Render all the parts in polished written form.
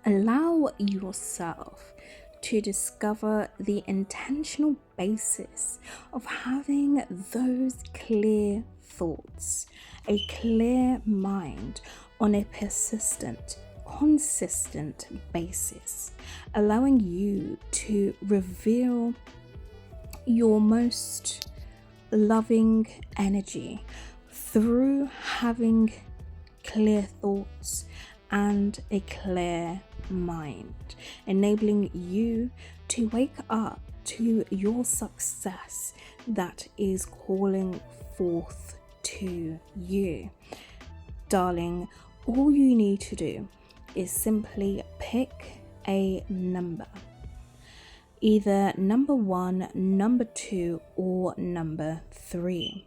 Allow yourself to discover the intentional basis of having those clear thoughts, a clear mind on a persistent, consistent basis, allowing you to reveal your most loving energy through having clear thoughts and a clear mind, enabling you to wake up to your success that is calling forth to you. Darling, all you need to do is simply pick a number. Either number 1, number 2, or number 3.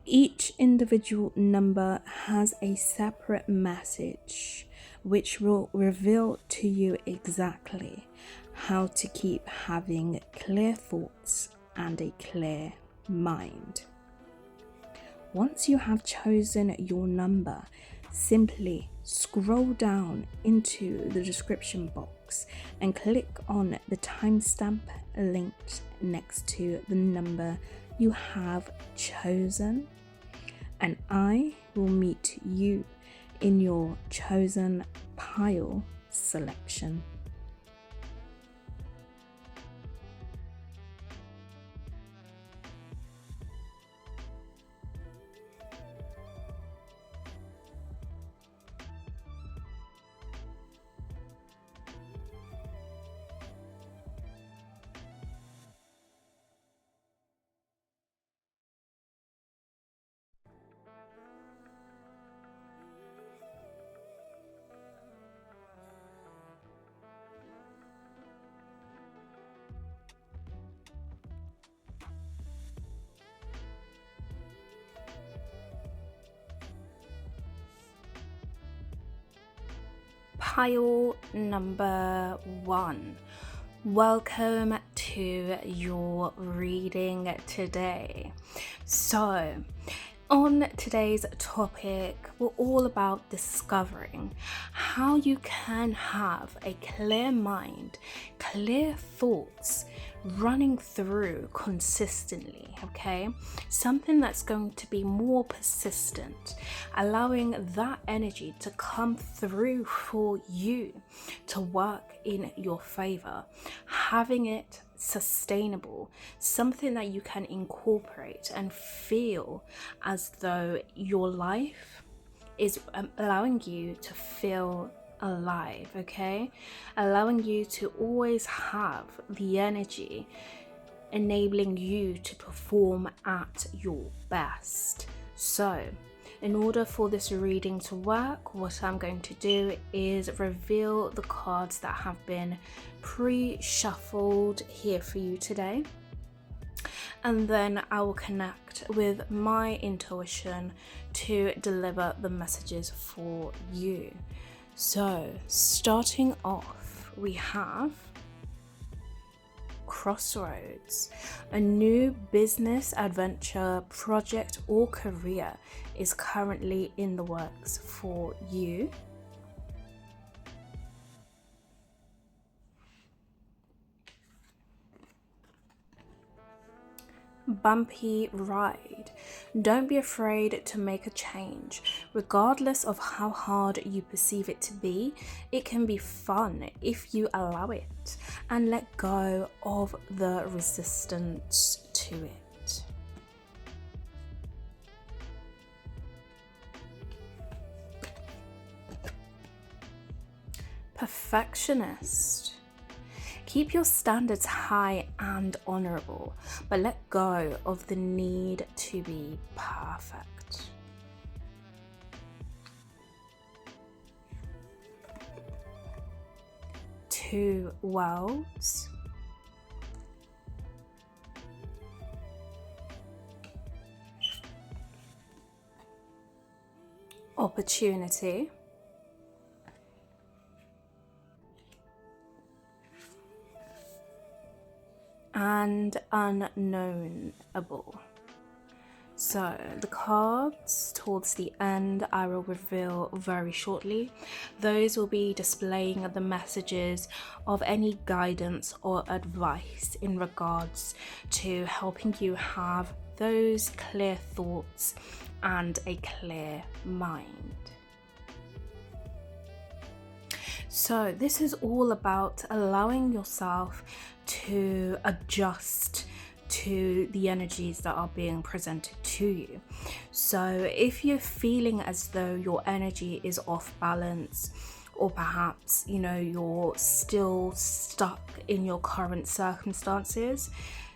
Each individual number has a separate message which will reveal to you exactly how to keep having clear thoughts and a clear mind. Once you have chosen your number, simply scroll down into the description box and click on the timestamp linked next to the number you have chosen, and I will meet you in your chosen pile selection. Pile number 1. Welcome to your reading today. So, on today's topic, we're all about discovering how you can have a clear mind, clear thoughts running through consistently, okay? Something that's going to be more persistent, allowing that energy to come through for you to work in your favor, having it sustainable, something that you can incorporate and feel as though your life is allowing you to feel alive, okay? Allowing you to always have the energy, enabling you to perform at your best. So, in order for this reading to work, what I'm going to do is reveal the cards that have been pre-shuffled here for you today. And then I will connect with my intuition to deliver the messages for you. So, starting off, we have Crossroads. A new business, adventure, project, or career is currently in the works for you. Bumpy ride. Don't be afraid to make a change. Regardless of how hard you perceive it to be, it can be fun if you allow it and let go of the resistance to it. Perfectionist. Keep your standards high and honorable, but let go of the need to be perfect. Two worlds. Opportunity. And unknownable. So the cards towards the end I will reveal very shortly. Those will be displaying the messages of any guidance or advice in regards to helping you have those clear thoughts and a clear mind. So this is all about allowing yourself to adjust to the energies that are being presented to you. So if you're feeling as though your energy is off balance, or perhaps you're still stuck in your current circumstances,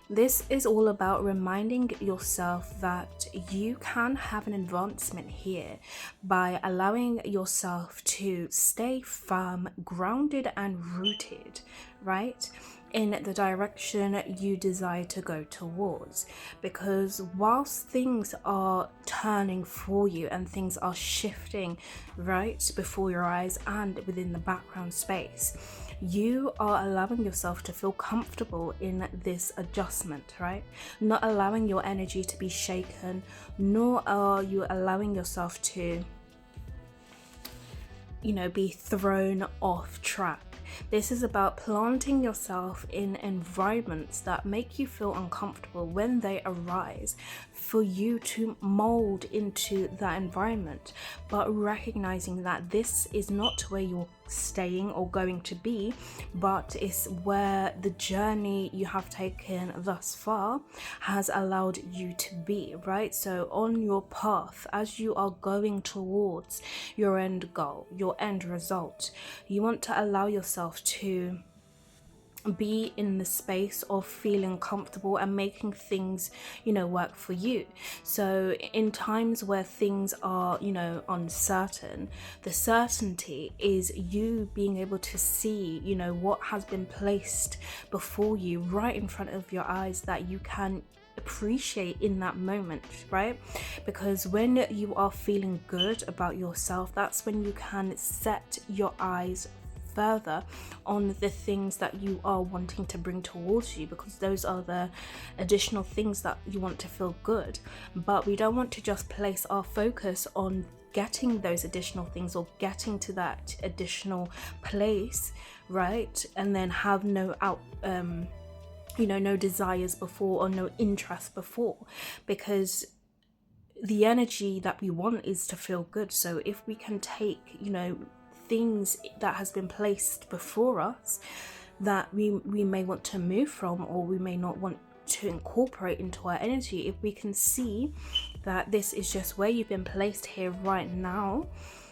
this is all about reminding yourself that you can have an advancement here by allowing yourself to stay firm, grounded and rooted, right, in the direction you desire to go towards. Because whilst things are turning for you and things are shifting right before your eyes and within the background space, you are allowing yourself to feel comfortable in this adjustment, right? Not allowing your energy to be shaken, nor are you allowing yourself to, be thrown off track. This is about planting yourself in environments that make you feel uncomfortable when they arise, for you to mold into that environment, but recognizing that this is not where you're staying or going to be, but it's where the journey you have taken thus far has allowed you to be, right? So on your path, as you are going towards your end goal, your end result, you want to allow yourself to be in the space of feeling comfortable and making things work for you. So in times where things are uncertain, the certainty is you being able to see what has been placed before you right in front of your eyes that you can appreciate in that moment, right? Because when you are feeling good about yourself, that's when you can set your eyes further on the things that you are wanting to bring towards you, because those are the additional things that you want to feel good. But we don't want to just place our focus on getting those additional things or getting to that additional place, right, and then have no desires before or no interest before, because the energy that we want is to feel good. So if we can take things that has been placed before us that we may want to move from, or we may not want to incorporate into our energy, if we can see that this is just where you've been placed here right now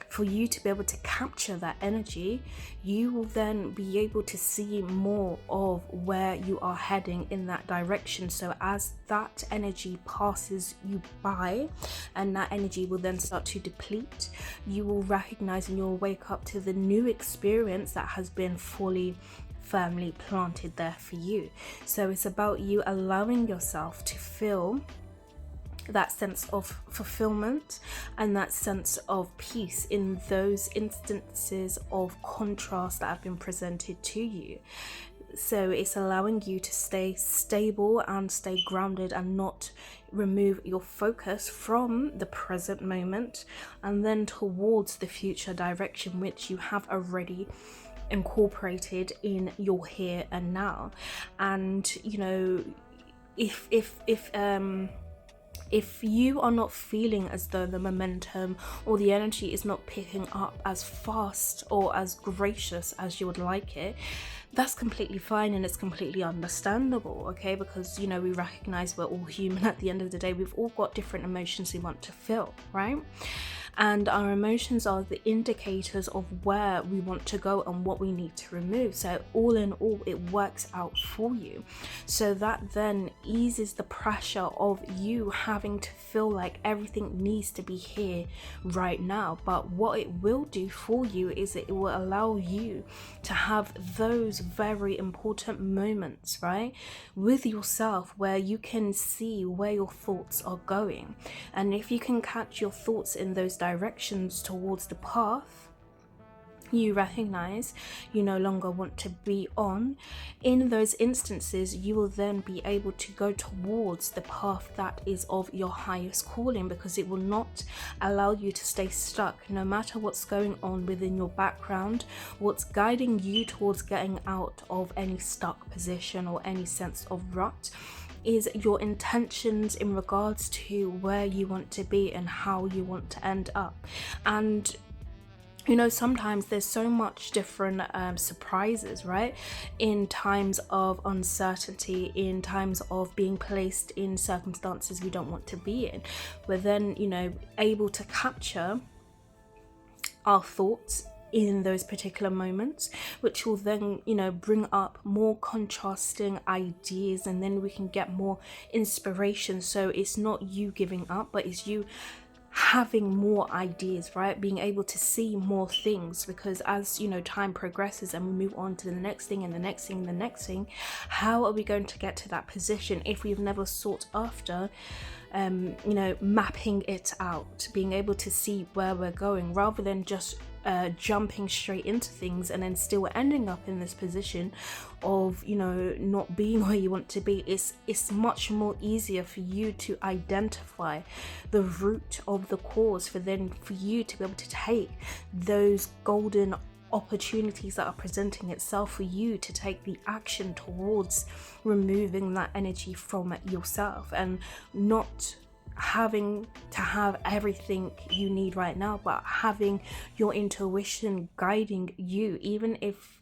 for you to be able to capture that energy, you will then be able to see more of where you are heading in that direction. So as that energy passes you by and that energy will then start to deplete, you will recognize and you'll wake up to the new experience that has been fully firmly planted there for you. So it's about you allowing yourself to feel that sense of fulfillment and that sense of peace in those instances of contrast that have been presented to you. So it's allowing you to stay stable and stay grounded and not remove your focus from the present moment and then towards the future direction which you have already incorporated in your here and now. And if you are not feeling as though the momentum or the energy is not picking up as fast or as gracious as you would like it, that's completely fine and it's completely understandable, okay? Because we recognize we're all human at the end of the day. We've all got different emotions we want to feel, right? And our emotions are the indicators of where we want to go and what we need to remove. So all in all, it works out for you. So that then eases the pressure of you having to feel like everything needs to be here right now. But what it will do for you is it will allow you to have those very important moments, right, with yourself, where you can see where your thoughts are going. And if you can catch your thoughts in those directions towards the path, you recognize you no longer want to be on, in those instances you will then be able to go towards the path that is of your highest calling, because it will not allow you to stay stuck. No matter what's going on within your background, what's guiding you towards getting out of any stuck position or any sense of rut is your intentions in regards to where you want to be and how you want to end up. And sometimes there's so much different surprises, right? In times of uncertainty, in times of being placed in circumstances we don't want to be in, we're then, able to capture our thoughts in those particular moments, which will then, bring up more contrasting ideas, and then we can get more inspiration. So it's not you giving up, but it's you having more ideas, right? Being able to see more things, because as time progresses and we move on to the next thing and the next thing and the next thing, how are we going to get to that position if we've never sought after mapping it out, being able to see where we're going, rather than just jumping straight into things and then still ending up in this position of not being where you want to be. It's much more easier for you to identify the root of the cause, for you to be able to take those golden opportunities that are presenting itself, for you to take the action towards removing that energy from yourself, and not having to have everything you need right now, but having your intuition guiding you, even if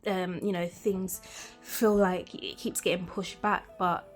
things feel like it keeps getting pushed back. But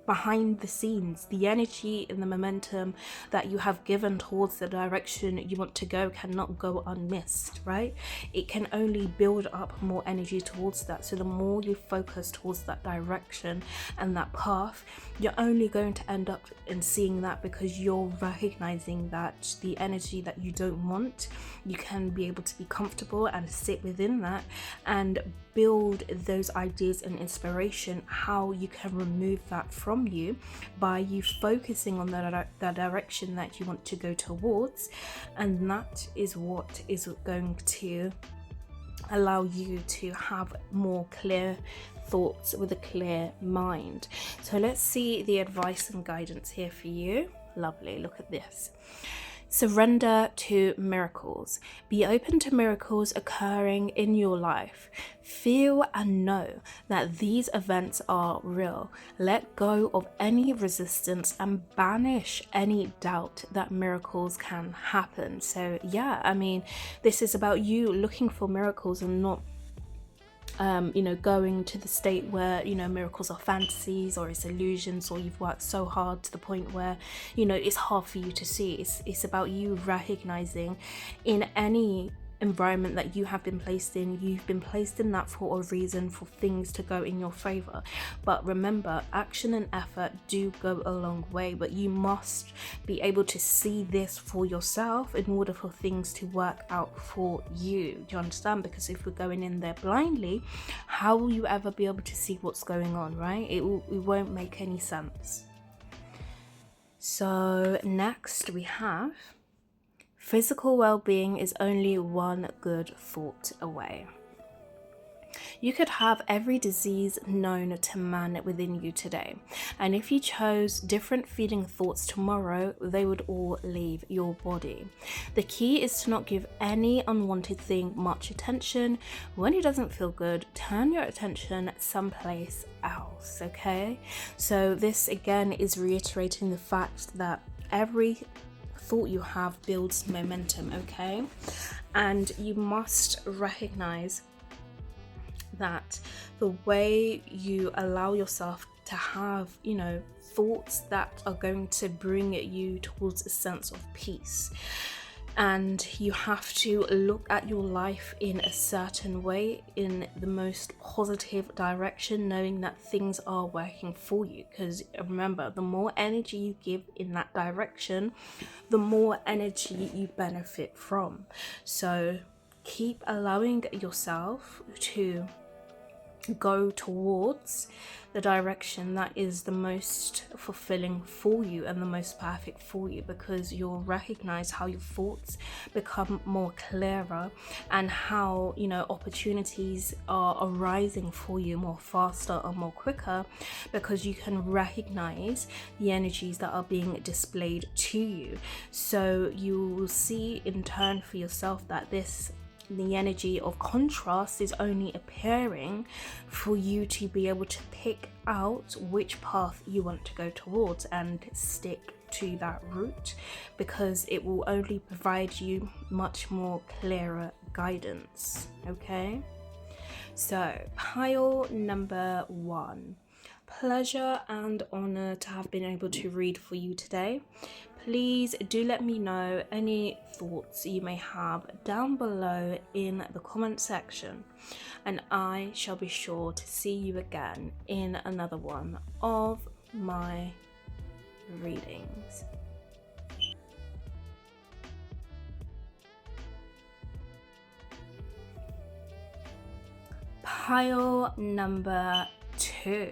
behind the scenes, the energy and the momentum that you have given towards the direction you want to go cannot go unmissed, right? It can only build up more energy towards that. So the more you focus towards that direction and that path, you're only going to end up in seeing that, because you're recognizing that the energy that you don't want, you can be able to be comfortable and sit within that and build those ideas and inspiration, how you can remove that from you by you focusing on the direction that you want to go towards. And that is what is going to allow you to have more clear thoughts with a clear mind. So let's see the advice and guidance here for you. Lovely, look at this. Surrender to miracles. Be open to miracles occurring in your life. Feel and know that these events are real. Let go of any resistance and banish any doubt that miracles can happen. So this is about you looking for miracles and not going to the state where miracles are fantasies or it's illusions, or you've worked so hard to the point where it's hard for you to see. It's about you recognizing in any environment that you have been placed in, you've been placed in that for a reason, for things to go in your favor. But remember, action and effort do go a long way, but you must be able to see this for yourself in order for things to work out for you. Do you understand? Because if we're going in there blindly, how will you ever be able to see what's going on, right? It won't make any sense. So next we have: physical well-being is only one good thought away. You could have every disease known to man within you today, and if you chose different feeling thoughts tomorrow, they would all leave your body. The key is to not give any unwanted thing much attention. When it doesn't feel good, turn your attention someplace else, okay? So this again is reiterating the fact that every thought you have builds momentum, okay? And you must recognize that the way you allow yourself to have thoughts that are going to bring you towards a sense of peace, and you have to look at your life in a certain way, in the most positive direction, knowing that things are working for you. Because remember, the more energy you give in that direction, the more energy you benefit from. So keep allowing yourself to go towards the direction that is the most fulfilling for you and the most perfect for you, because you'll recognize how your thoughts become more clearer and how, you know, opportunities are arising for you more faster and more quicker, because you can recognize the energies that are being displayed to you. So you will see in turn for yourself that the energy of contrast is only appearing for you to be able to pick out which path you want to go towards and stick to that route, because it will only provide you much more clearer guidance. Okay, so pile number 1. Pleasure and honor to have been able to read for you today. Please do let me know any thoughts you may have down below in the comment section, and I shall be sure to see you again in another one of my readings. Pile number 2.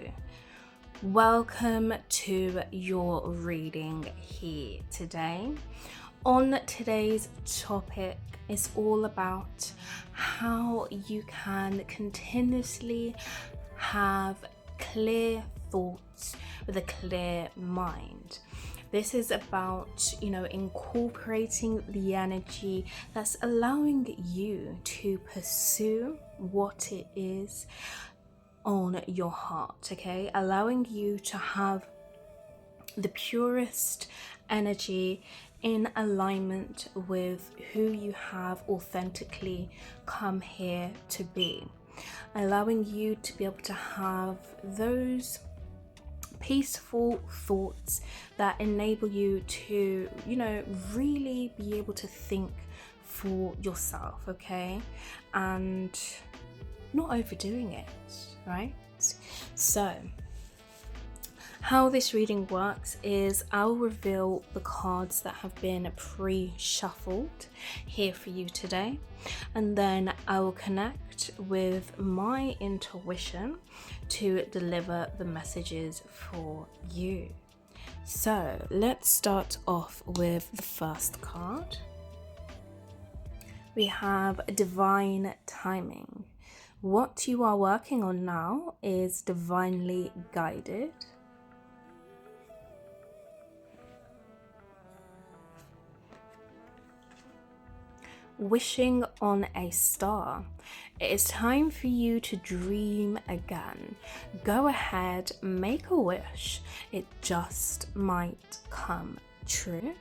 Welcome to your reading here today. On today's topic, it's all about how you can continuously have clear thoughts with a clear mind. This is about, you know, incorporating the energy that's allowing you to pursue what it is on your heart, okay? Allowing you to have the purest energy in alignment with who you have authentically come here to be. Allowing you to be able to have those peaceful thoughts that enable you to, you know, really be able to think for yourself, okay? And not overdoing it, right? So how this reading works is I'll reveal the cards that have been pre-shuffled here for you today, and then I will connect with my intuition to deliver the messages for you. So let's start off with the first card. We have divine timing. What you are working on now is divinely guided. Wishing on a star. It is time for you to dream again. Go ahead, make a wish. It just might come true.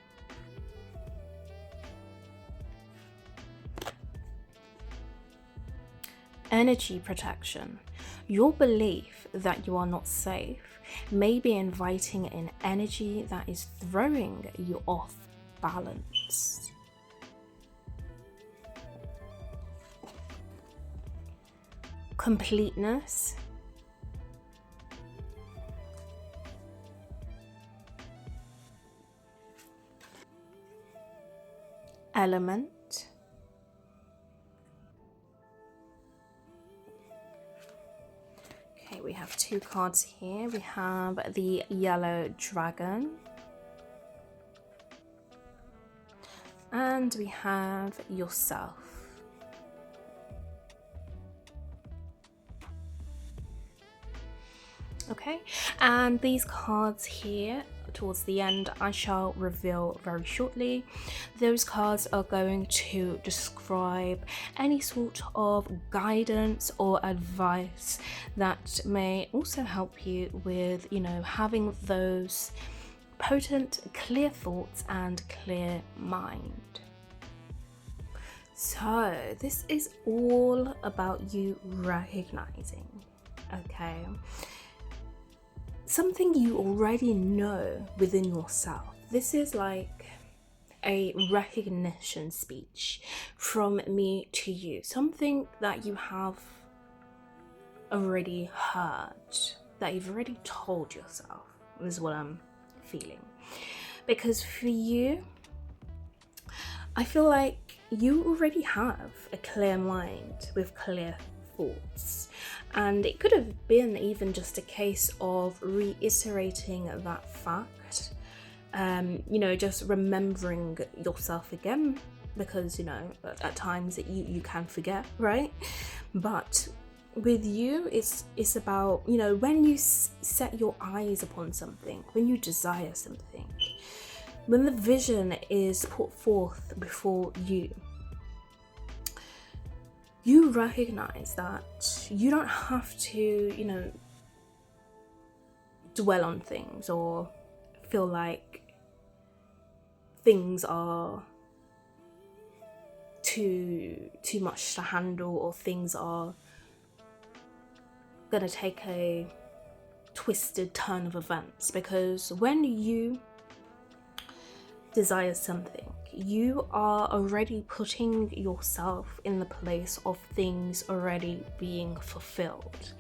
Energy protection. Your belief that you are not safe may be inviting in energy that is throwing you off balance. Completeness. Element. Okay, we have 2 cards here. We have the yellow dragon. And we have yourself. Okay, and these cards here towards the end I shall reveal very shortly. Those cards are going to describe any sort of guidance or advice that may also help you with, you know, having those potent, clear thoughts and clear mind. So this is all about you recognizing, okay, something you already know within yourself. This is like a recognition speech from me to you, something that you have already heard, that you've already told yourself, is what I'm feeling. Because for you, I feel like you already have a clear mind with clear thoughts. And it could have been even just a case of reiterating that fact, just remembering yourself again, because, at times you can forget, right? But with you, it's about, when you set your eyes upon something, when you desire something, when the vision is put forth before you, you recognize that you don't have to, dwell on things or feel like things are too much to handle, or things are gonna take a twisted turn of events. Because when you desire something, you are already putting yourself in the place of things already being fulfilled.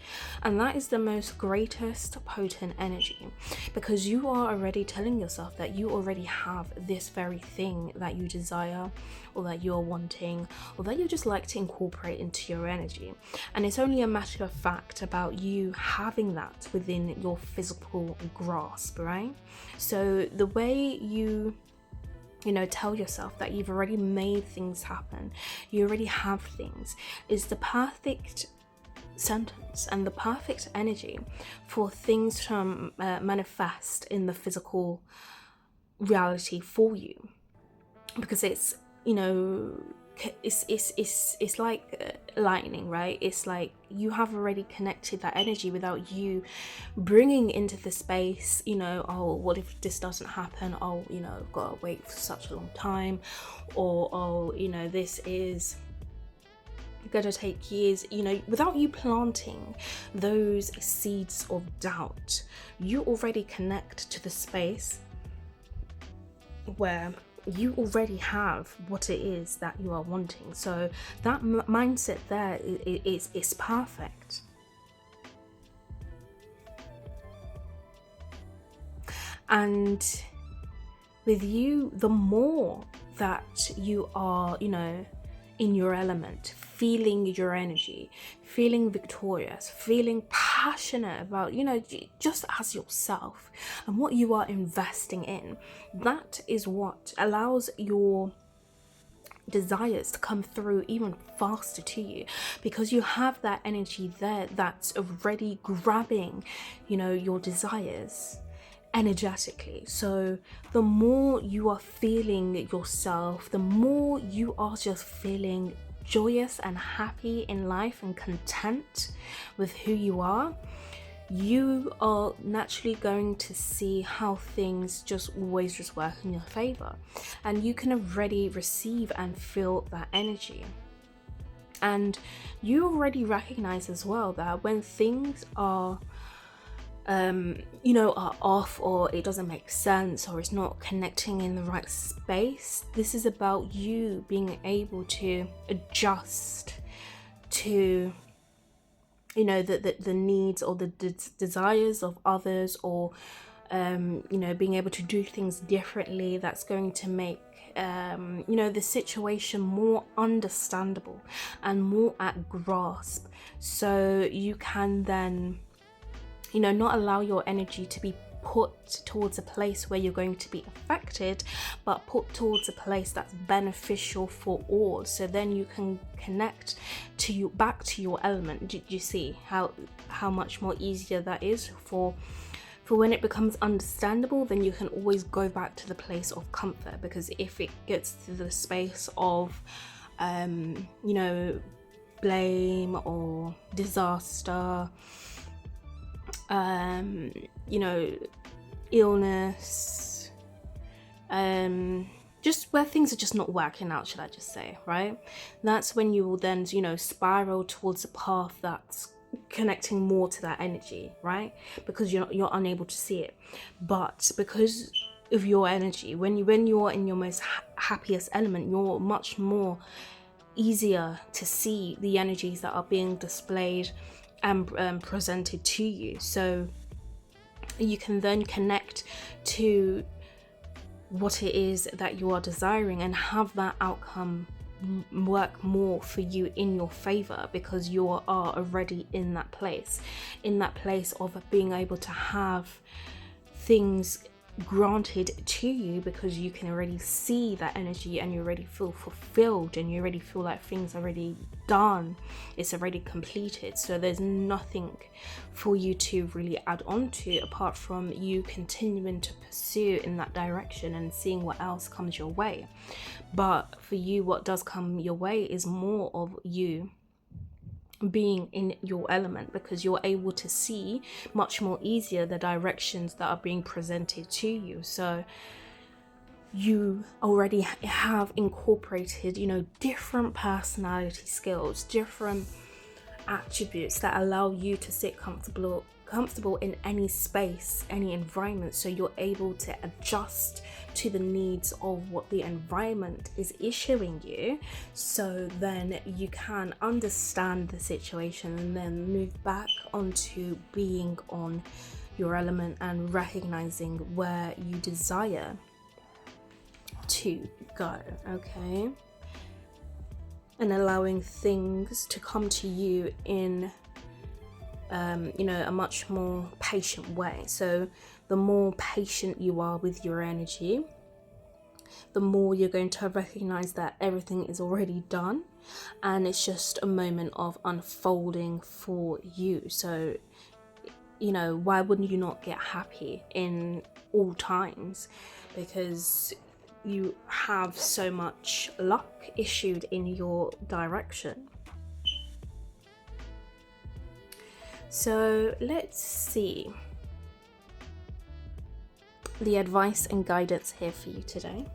And that is the most greatest potent energy, because you are already telling yourself that you already have this very thing that you desire, or that you're wanting, or that you just like to incorporate into your energy. And it's only a matter of fact about you having that within your physical grasp, right? So the way you tell yourself that you've already made things happen, you already have things, is the perfect sentence and the perfect energy for things to manifest in the physical reality for you. Because it's it's like lightning, right? It's like you have already connected that energy without you bringing into the space, oh, what if this doesn't happen? Oh, I've got to wait for such a long time, or oh, this is gonna take years, without you planting those seeds of doubt. You already connect to the space where you already have what it is that you are wanting. So that mindset there is perfect. And with you, the more that you are, in your element, feeling your energy, feeling victorious, feeling passionate about, just as yourself and what you are investing in, that is what allows your desires to come through even faster to you, because you have that energy there that's already grabbing, your desires energetically. So the more you are feeling yourself, the more you are just feeling joyous and happy in life and content with who you are, you are naturally going to see how things just always just work in your favor, and you can already receive and feel that energy. And you already recognize as well that when things are are off, or it doesn't make sense, or it's not connecting in the right space, this is about you being able to adjust to the needs or the desires of others, or being able to do things differently that's going to make the situation more understandable and more at grasp, so you can then not allow your energy to be put towards a place where you're going to be affected, but put towards a place that's beneficial for all. So then you can connect back to your element. Do you see how much more easier that is for when it becomes understandable? Then you can always go back to the place of comfort, because if it gets to the space of blame or disaster, illness, just where things are just not working out, should I just say, right? That's when you will then, spiral towards a path that's connecting more to that energy, right? Because you're unable to see it. But because of your energy, when you're in your most happiest element, you're much more easier to see the energies that are being displayed and presented to you. So you can then connect to what it is that you are desiring and have that outcome work more for you in your favor, because you are already in that place of being able to have things granted to you, because you can already see that energy and you already feel fulfilled and you already feel like things are already done, it's already completed. So there's nothing for you to really add on to, apart from you continuing to pursue in that direction and seeing what else comes your way. But for you, what does come your way is more of you being in your element, because you're able to see much more easier the directions that are being presented to you. So you already have incorporated, different personality skills, different attributes that allow you to sit comfortable in any space, any environment. So you're able to adjust to the needs of what the environment is issuing you, so then you can understand the situation and then move back onto being on your element and recognizing where you desire to go, okay? And allowing things to come to you in a much more patient way. So the more patient you are with your energy, the more you're going to recognize that everything is already done and it's just a moment of unfolding for you. So why wouldn't you not get happy in all times? Because you have so much luck issued in your direction. So let's see the advice and guidance here for you today.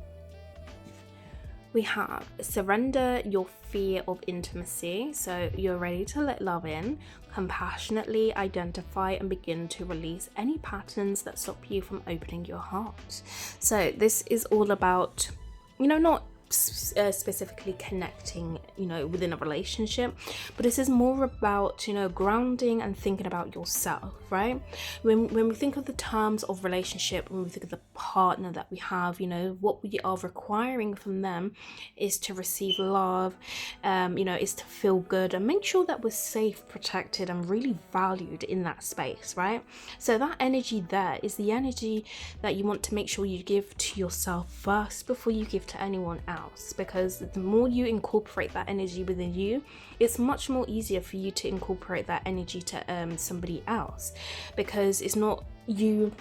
We have surrender your fear of intimacy. So you're ready to let love in, compassionately identify and begin to release any patterns that stop you from opening your heart. So this is all about, not specifically connecting, within a relationship, but this is more about, grounding and thinking about yourself, right? When we think of the terms of relationship, when we think of the partner that we have, what we are requiring from them is to receive love, is to feel good and make sure that we're safe, protected, and really valued in that space, right? So that energy there is the energy that you want to make sure you give to yourself first before you give to anyone else. Because the more you incorporate that energy within you, it's much more easier for you to incorporate that energy to somebody else, because it's not you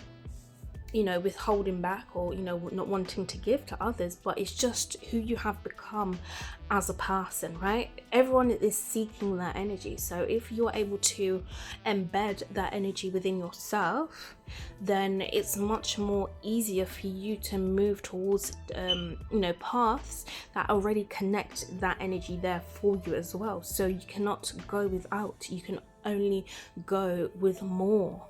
withholding back or not wanting to give to others, but it's just who you have become as a person, right? Everyone is seeking that energy. So if you're able to embed that energy within yourself, then it's much more easier for you to move towards paths that already connect that energy there for you as well. So you cannot go without, you can only go with more,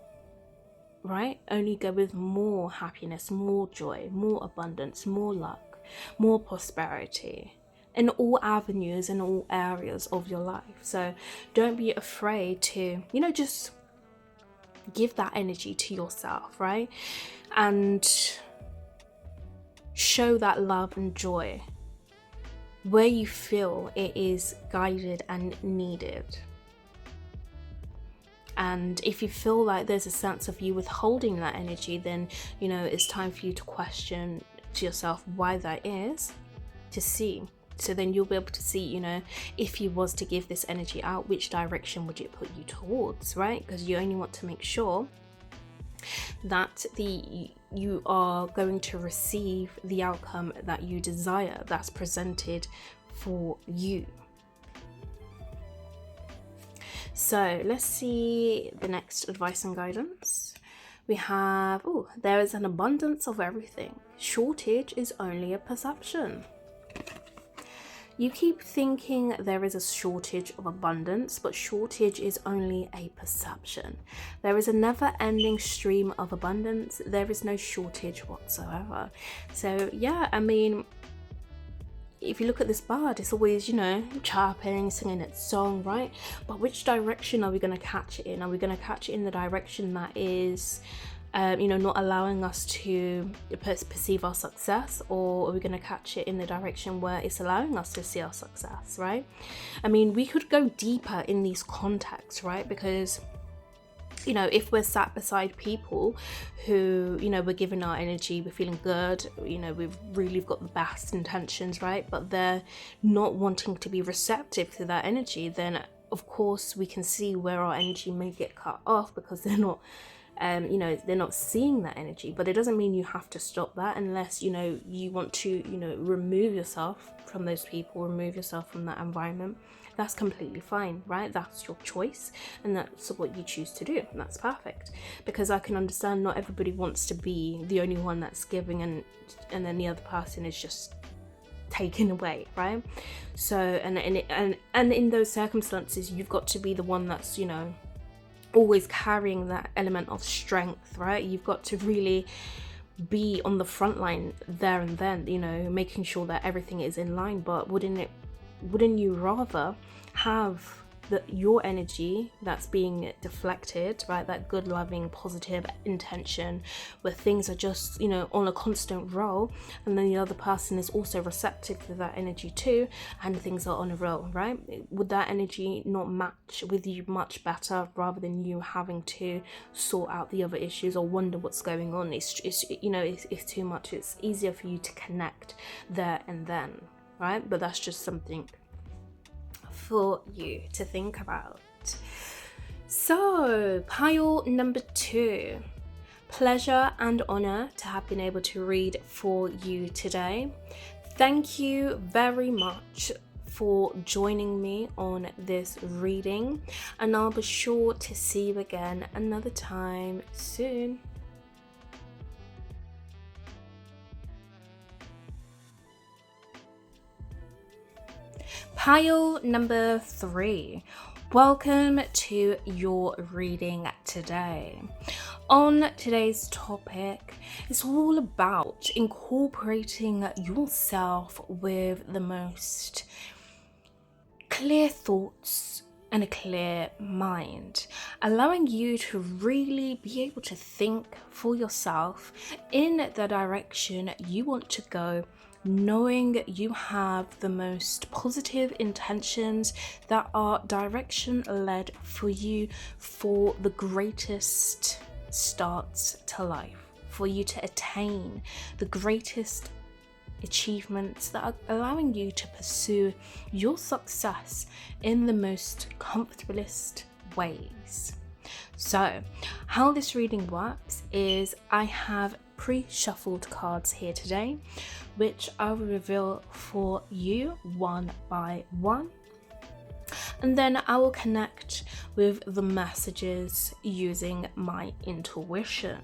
right? Only go with more happiness, more joy, more abundance, more luck, more prosperity in all avenues, in all areas of your life. So don't be afraid to, just give that energy to yourself, right? And show that love and joy where you feel it is guided and needed. And if you feel like there's a sense of you withholding that energy, then, it's time for you to question to yourself why that is, to see. So then you'll be able to see, if you was to give this energy out, which direction would it put you towards, right? Because you only want to make sure that you are going to receive the outcome that you desire, that's presented for you. So let's see the next advice and guidance. We have, there is an abundance of everything. Shortage is only a perception. You keep thinking there is a shortage of abundance, but shortage is only a perception. There is a never-ending stream of abundance. There is no shortage whatsoever. So yeah, if you look at this bird, it's always, chirping, singing its song, right? But which direction are we going to catch it in? Are we going to catch it in the direction that is not allowing us to perceive our success, or are we going to catch it in the direction where it's allowing us to see our success, right? I mean, we could go deeper in these contexts, right? Because if we're sat beside people who, we're giving our energy, we're feeling good, we've got the best intentions, right? But they're not wanting to be receptive to that energy, then of course we can see where our energy may get cut off because they're not they're not seeing that energy. But it doesn't mean you have to stop that unless you want to remove yourself from those people, remove yourself from that environment. That's completely fine, right? That's your choice, and that's what you choose to do, and that's perfect. Because I can understand not everybody wants to be the only one that's giving, and then the other person is just taken away, right? So and in those circumstances, you've got to be the one that's always carrying that element of strength, right? You've got to really be on the front line there and then, making sure that everything is in line. But wouldn't you rather have your energy that's being deflected, right? That good, loving, positive intention where things are just, on a constant roll, and then the other person is also receptive to that energy too, and things are on a roll, right? Would that energy not match with you much better, rather than you having to sort out the other issues or wonder what's going on? It's too much. It's easier for you to connect there and then, right? But that's just something for you to think about. So, pile number 2. Pleasure and honor to have been able to read for you today. Thank you very much for joining me on this reading, and I'll be sure to see you again another time soon. Pile number 3. Welcome to your reading today. On today's topic, it's all about incorporating yourself with the most clear thoughts and a clear mind, allowing you to really be able to think for yourself in the direction you want to go, knowing you have the most positive intentions that are direction led for you for the greatest starts to life, for you to attain the greatest achievements that are allowing you to pursue your success in the most comfortablest ways. So, how this reading works is I have pre-shuffled cards here today, which I will reveal for you one by one, and then I will connect with the messages using my intuition.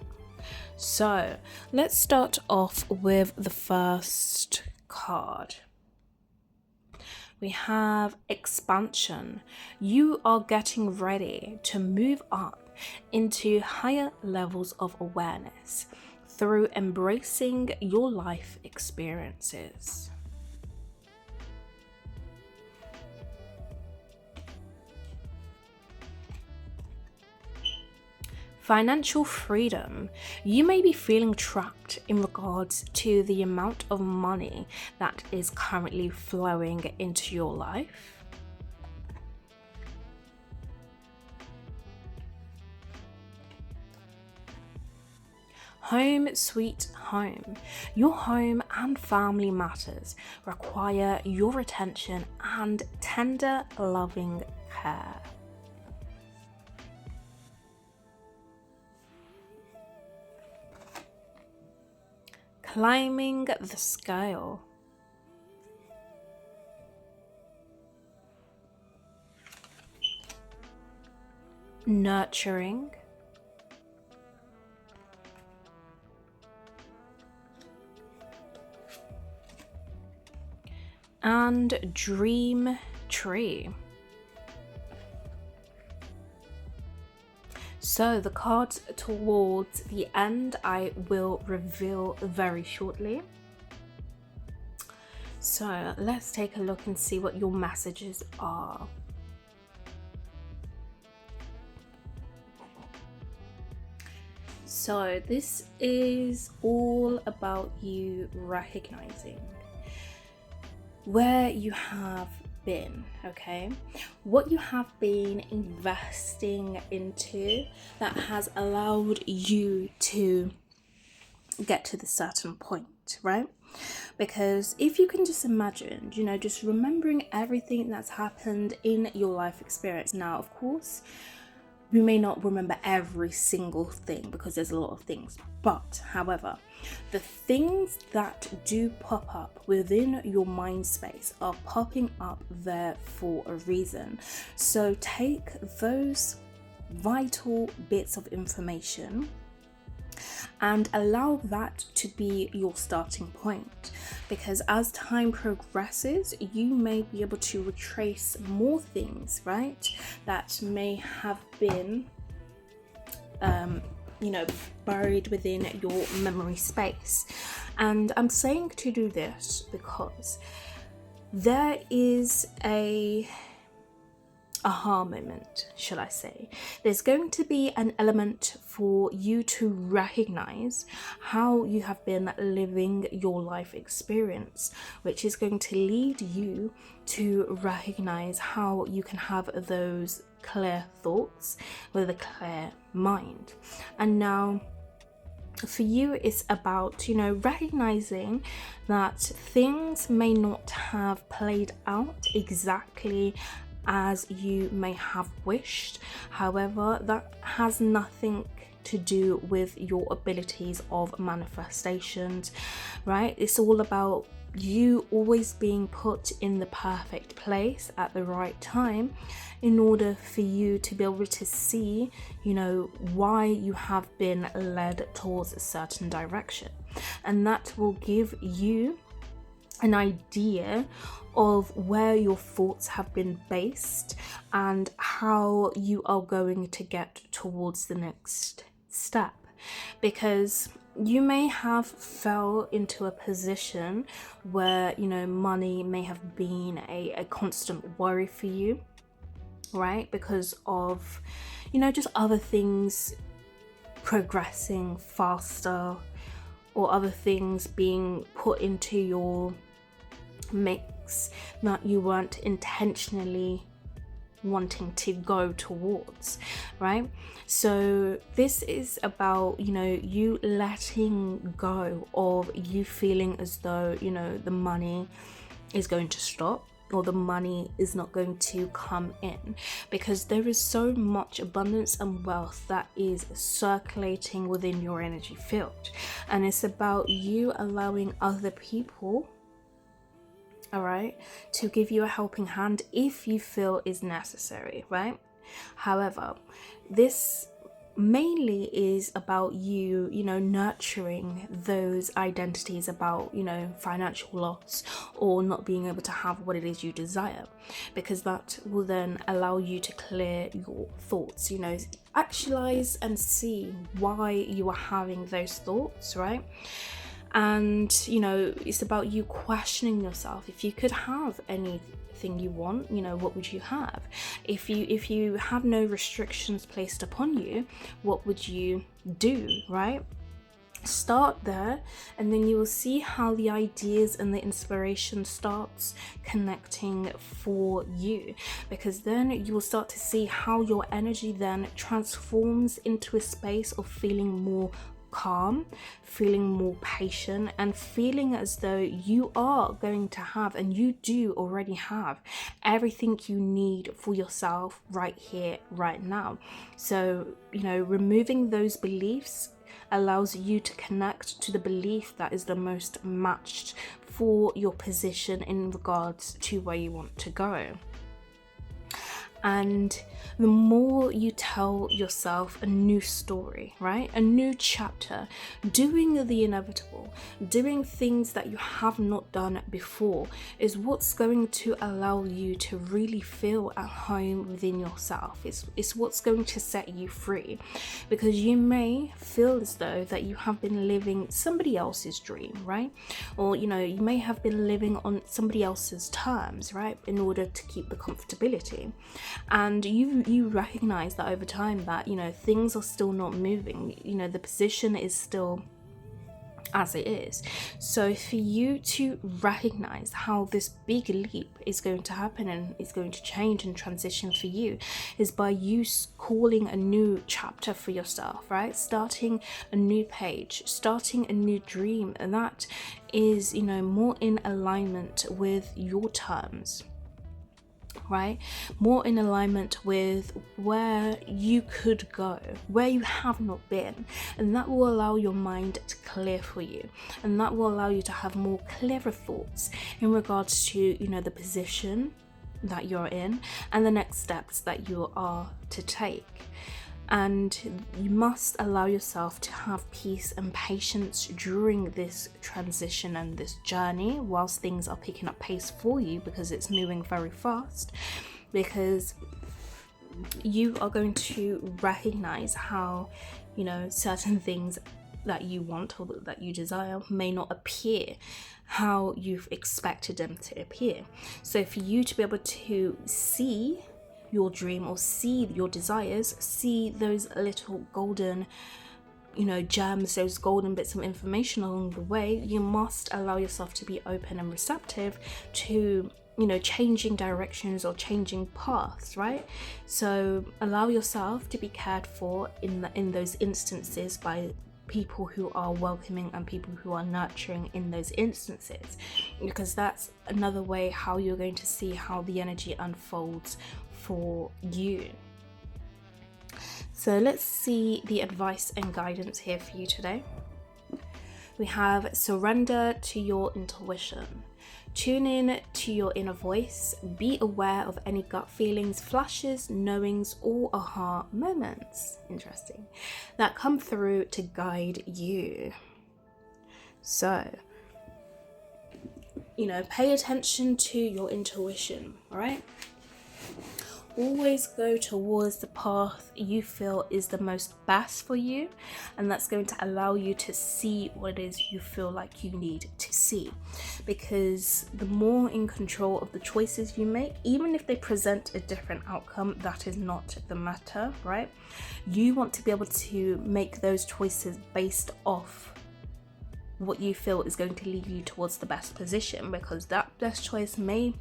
So let's start off with the first card. We have expansion. You are getting ready to move up into higher levels of awareness through embracing your life experiences. Financial freedom. You may be feeling trapped in regards to the amount of money that is currently flowing into your life. Home sweet home. Your home and family matters require your attention and tender, loving care. Climbing the scale. Nurturing. And dream tree. So the cards towards the end I will reveal very shortly. So let's take a look and see what your messages are. So this is all about you recognizing where you have been, okay? What you have been investing into that has allowed you to get to the certain point, right? Because if you can just imagine, just remembering everything that's happened in your life experience. Now, of course, we may not remember every single thing because there's a lot of things, but however, the things that do pop up within your mind space are popping up there for a reason. So take those vital bits of information and allow that to be your starting point, because as time progresses, you may be able to retrace more things, right, that may have been buried within your memory space. And I'm saying to do this because there is a aha moment, shall I say. There's going to be an element for you to recognize how you have been living your life experience, which is going to lead you to recognize how you can have those clear thoughts with a clear mind. And now for you, it's about, recognizing that things may not have played out exactly as you may have wished. However, that has nothing to do with your abilities of manifestations, right? It's all about you always being put in the perfect place at the right time in order for you to be able to see, why you have been led towards a certain direction. And that will give you an idea of where your thoughts have been based and how you are going to get towards the next step. Because you may have fell into a position where, money may have been a constant worry for you, right? Because of, just other things progressing faster or other things being put into your mix that you weren't intentionally wanting to go towards, right? So this is about, you letting go of you feeling as though, the money is going to stop or the money is not going to come in, because there is so much abundance and wealth that is circulating within your energy field. And it's about you allowing other people, all right, to give you a helping hand if you feel is necessary, right? However, this mainly is about you, nurturing those identities about, financial loss or not being able to have what it is you desire, because that will then allow you to clear your thoughts, actualize and see why you are having those thoughts, right? And it's about you questioning yourself. If you could have anything you want, what would you have? If you have no restrictions placed upon you, what would you do, right? Start there, and then you will see how the ideas and the inspiration starts connecting for you, because then you will start to see how your energy then transforms into a space of feeling more calm, feeling more patient, and feeling as though you are going to have, and you do already have, everything you need for yourself right here, right now. So, removing those beliefs allows you to connect to the belief that is the most matched for your position in regards to where you want to go. And the more you tell yourself a new story, right? A new chapter, doing the inevitable, doing things that you have not done before is what's going to allow you to really feel at home within yourself. It's what's going to set you free, because you may feel as though that you have been living somebody else's dream, right? Or, you may have been living on somebody else's terms, right? In order to keep the comfortability. and you recognize that over time that, you know, things are still not moving, you know, the position is still as it is. So for you to recognize how this big leap is going to happen and is going to change and transition for you is by you calling a new chapter for yourself, right? Starting a new page, starting a new dream, and that is, you know, more in alignment with your terms, right? More in alignment with where you could go, where you have not been, and that will allow your mind to clear for you, and that will allow you to have more clearer thoughts in regards to, you know, the position that you're in and the next steps that you are to take. And you must allow yourself to have peace and patience during this transition and this journey whilst things are picking up pace for you, because it's moving very fast, because you are going to recognize how, you know, certain things that you want or that you desire may not appear how you've expected them to appear. So for you to be able to see your dream or see your desires, see those little golden, you know, gems, those golden bits of information along the way, you must allow yourself to be open and receptive to, you know, changing directions or changing paths, right? So allow yourself to be cared for in those instances by people who are welcoming and people who are nurturing in those instances, because that's another way how you're going to see how the energy unfolds for you. So let's see the advice and guidance here for you today. We have surrender to your intuition. Tune in to your inner voice. Be aware of any gut feelings, flashes, knowings, or aha moments, interesting, that come through to guide you. So, you know, pay attention to your intuition, all right? Always go towards the path you feel is the most best for you, and that's going to allow you to see what it is you feel like you need to see, because the more in control of the choices you make, even if they present a different outcome, that is not the matter, right? You want to be able to make those choices based off what you feel is going to lead you towards the best position, because that best choice may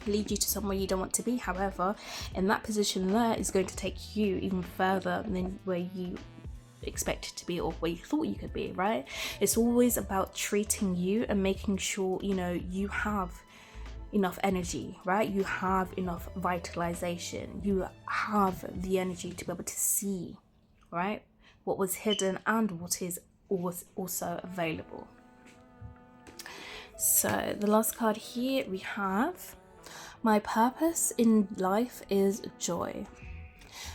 lead you to somewhere you don't want to be. However, in that position there is going to take you even further than where you expected to be or where you thought you could be, right? It's always about treating you and making sure, you know, you have enough energy, right? You have enough vitalization. You have the energy to be able to see, right, what was hidden and what is also available. So the last card here we have, my purpose in life is joy.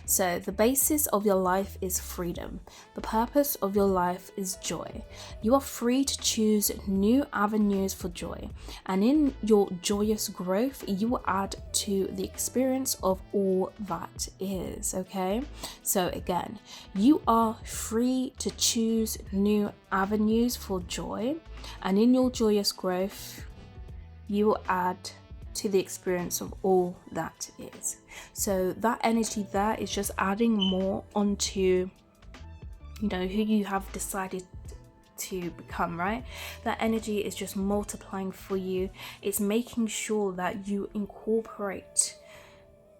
So the basis of your life is freedom. The purpose of your life is joy. You are free to choose new avenues for joy. And in your joyous growth, you will add to the experience of all that is, okay? So again, you are free to choose new avenues for joy. And in your joyous growth, you will add to the experience of all that is. So that energy there is just adding more onto, you know, who you have decided to become, right? That energy is just multiplying for you. It's making sure that you incorporate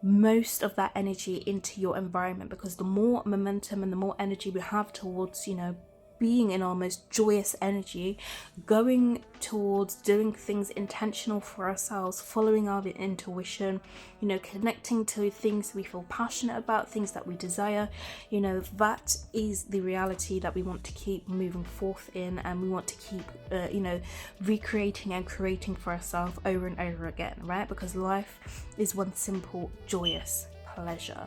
most of that energy into your environment, because the more momentum and the more energy we have towards, you know, being in our most joyous energy, going towards doing things intentional for ourselves, following our intuition, you know, connecting to things we feel passionate about, things that we desire, you know, that is the reality that we want to keep moving forth in, and we want to keep, you know, recreating and creating for ourselves over and over again, right? Because life is one simple, joyous pleasure.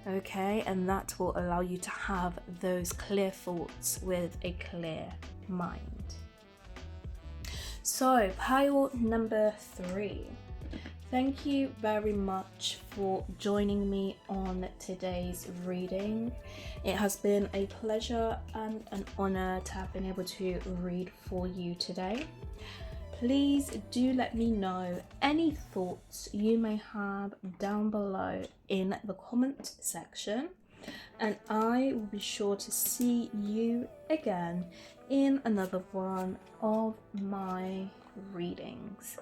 Okay, and that will allow you to have those clear thoughts with a clear mind. So, pile number 3. Thank you very much for joining me on today's reading. It has been a pleasure and an honor to have been able to read for you today. please do let me know any thoughts you may have down below in the comment section, and I will be sure to see you again in another one of my readings.